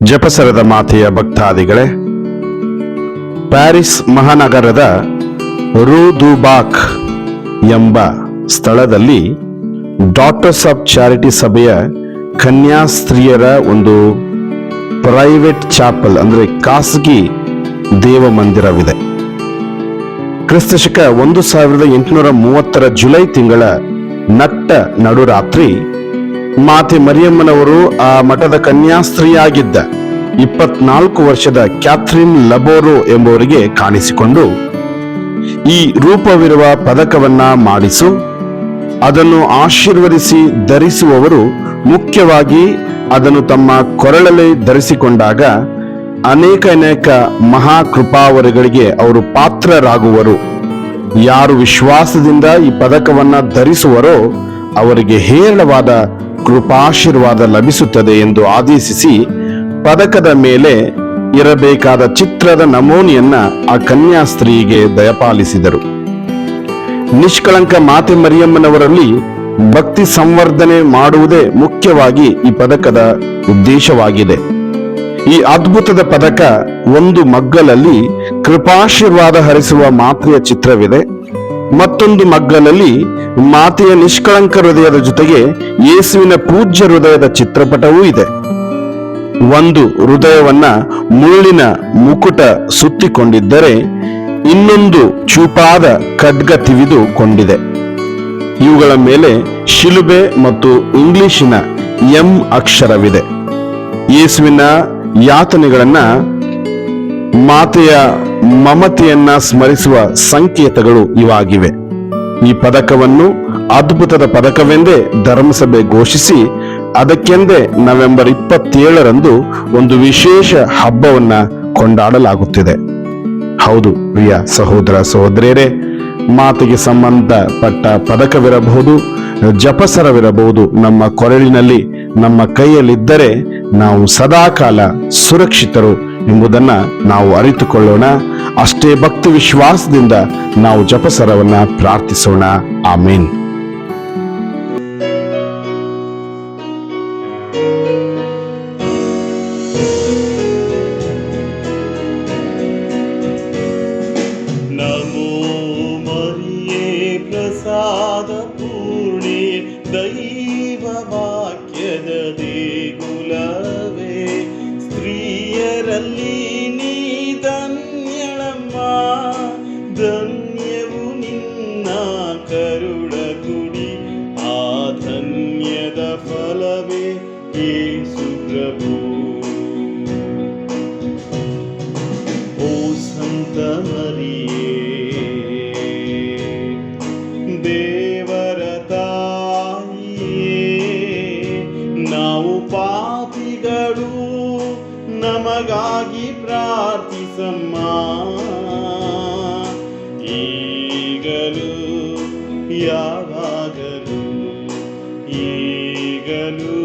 ಜಪಸರದ ಮಾತೆಯ ಭಕ್ತಾದಿಗಳೇ, ಪ್ಯಾರಿಸ್ ಮಹಾನಗರದ ರೂ ದುಬಾಕ್ ಎಂಬ ಸ್ಥಳದಲ್ಲಿ ಡಾಕ್ಟರ್ಸ್ ಆಫ್ ಚಾರಿಟಿ ಸಭೆಯ ಕನ್ಯಾಸ್ತ್ರೀಯರ ಒಂದು ಪ್ರೈವೇಟ್ ಚಾಪಲ್ ಅಂದರೆ ಖಾಸಗಿ ದೇವ ಮಂದಿರವಿದೆ. ಕ್ರಿಸ್ತಶಕ 1830 ಜುಲೈ ತಿಂಗಳ ನಟ್ಟ ನಡುರಾತ್ರಿ ಮಾತೆ ಮರಿಯಮ್ಮನವರು ಆ ಮಠದ ಕನ್ಯಾಸ್ತ್ರೀಯಾಗಿದ್ದ 24 ವರ್ಷದ ಕ್ಯಾಥರಿನ್ ಲಬೋರೋ ಎಂಬುವರಿಗೆ ಕಾಣಿಸಿಕೊಂಡು, ಈ ರೂಪವಿರುವ ಪದಕವನ್ನ ಮಾಡಿಸು, ಅದನ್ನು ಆಶೀರ್ವದಿಸಿ ಧರಿಸುವವರು ಮುಖ್ಯವಾಗಿ ಅದನ್ನು ತಮ್ಮ ಕೊರಳಲ್ಲಿ ಧರಿಸಿಕೊಂಡಾಗ ಅನೇಕ ಮಹಾಕೃಪಾವರಗಳಿಗೆ ಅವರು ಪಾತ್ರರಾಗುವರು. ಯಾರು ವಿಶ್ವಾಸದಿಂದ ಈ ಪದಕವನ್ನ ಧರಿಸುವರೋ ಅವರಿಗೆ ಹೇರಳವಾದ ಕೃಪಾಶೀರ್ವಾದ ಲಭಿಸುತ್ತದೆ ಎಂದು ಆದೇಶಿಸಿ ಪದಕದ ಮೇಲೆ ಇರಬೇಕಾದ ಚಿತ್ರದ ನಮೂನೆಯನ್ನ ಆ ಕನ್ಯಾಸ್ತ್ರೀಗೆ ದಯಪಾಲಿಸಿದರು. ನಿಷ್ಕಳಂಕ ಮಾತೆ ಮರಿಯಮ್ಮನವರಲ್ಲಿ ಭಕ್ತಿ ಸಂವರ್ಧನೆ ಮಾಡುವುದೇ ಮುಖ್ಯವಾಗಿ ಈ ಪದಕದ ಉದ್ದೇಶವಾಗಿದೆ. ಈ ಅದ್ಭುತದ ಪದಕ ಒಂದು ಮಗ್ಗಲಲ್ಲಿ ಕೃಪಾಶೀರ್ವಾದ ಹರಿಸುವ ಮಾತೆಯ ಚಿತ್ರವಿದೆ, ಮತ್ತೊಂದು ಮಗ್ಗಲಲ್ಲಿ ಮಾತೆಯ ನಿಷ್ಕಳಂಕ ಹೃದಯದ ಜೊತೆಗೆ ಯೇಸುವಿನ ಪೂಜ್ಯ ಹೃದಯದ ಚಿತ್ರಪಟವೂ ಇದೆ. ಒಂದು ಹೃದಯವನ್ನ ಮುಳ್ಳಿನ ಮುಕುಟ ಸುತ್ತಿಕೊಂಡಿದ್ದರೆ ಇನ್ನೊಂದು ಚೂಪಾದ ಖಡ್ಗ ತಿವಿದುಕೊಂಡಿದೆ. ಇವುಗಳ ಮೇಲೆ ಶಿಲುಬೆ ಮತ್ತು ಇಂಗ್ಲಿಶಿನ ಎಂ ಅಕ್ಷರವಿದೆ. ಯೇಸುವಿನ ಯಾತನೆಗಳನ್ನ, ಮಾತೆಯ ಮಮತೆಯನ್ನ ಸ್ಮರಿಸುವ ಸಂಕೇತಗಳು ಇವಾಗಿವೆ. ಈ ಪದಕವನ್ನು ಅದ್ಭುತದ ಪದಕವೆಂದೇ ಧರ್ಮಸಭೆ ಘೋಷಿಸಿ ಅದಕ್ಕೆಂದೇ ನವೆಂಬರ್ 27ರಂದು ಒಂದು ವಿಶೇಷ ಹಬ್ಬವನ್ನ ಕೊಂಡಾಡಲಾಗುತ್ತಿದೆ. ಹೌದು ಪ್ರಿಯ ಸಹೋದರ ಸಹೋದರಿಯರೇ, ಮಾತೆಗೆ ಸಂಬಂಧಪಟ್ಟ ಪದಕವಿರಬಹುದು, ಜಪಸರವಿರಬಹುದು, ನಮ್ಮ ಕೊರಳಿನಲ್ಲಿ ನಮ್ಮ ಕೈಯಲ್ಲಿದ್ದರೆ ನಾವು ಸದಾಕಾಲ ಸುರಕ್ಷಿತರು ಎಂಬುದನ್ನ ನಾವು ಅರಿತುಕೊಳ್ಳೋಣ. ಅಷ್ಟೇ ಭಕ್ತಿ ವಿಶ್ವಾಸದಿಂದ ನಾವು ಜಪಸರವನ್ನ ಪ್ರಾರ್ಥಿಸೋಣ. ಆಮೇನ್. ನಮೋ ಮರಿಯೇ ಪ್ರಸಾದ ಪೂರ್ಣೆ, ದೈವ ವಾಕ್ಯದ ದೇಗುಲವೇ, ಸ್ತ್ರೀಯರಲ್ಲಿ ನೀ ಧನ್ಯಳಮ್ಮ, ಧನ್ಯವು ನಿನ್ನ ಕರುಳ ಕುಡಿ, ಆ ಧನ್ಯದ ಫಲವೇ ಯೇಸು ಪ್ರಭು. ಓ ಸಂತ ಮರಿಯೇ, ದೇವರ ತಾಯಿಯೇ, ನಾವು ಪಾಪಿಗಳು, ನಮಗಾಗಿ ಪ್ರಾರ್ಥಿಸಮ್ಮ, ಈಗಲೂ ಯಾವಾಗಲೂ ಈಗಲೂ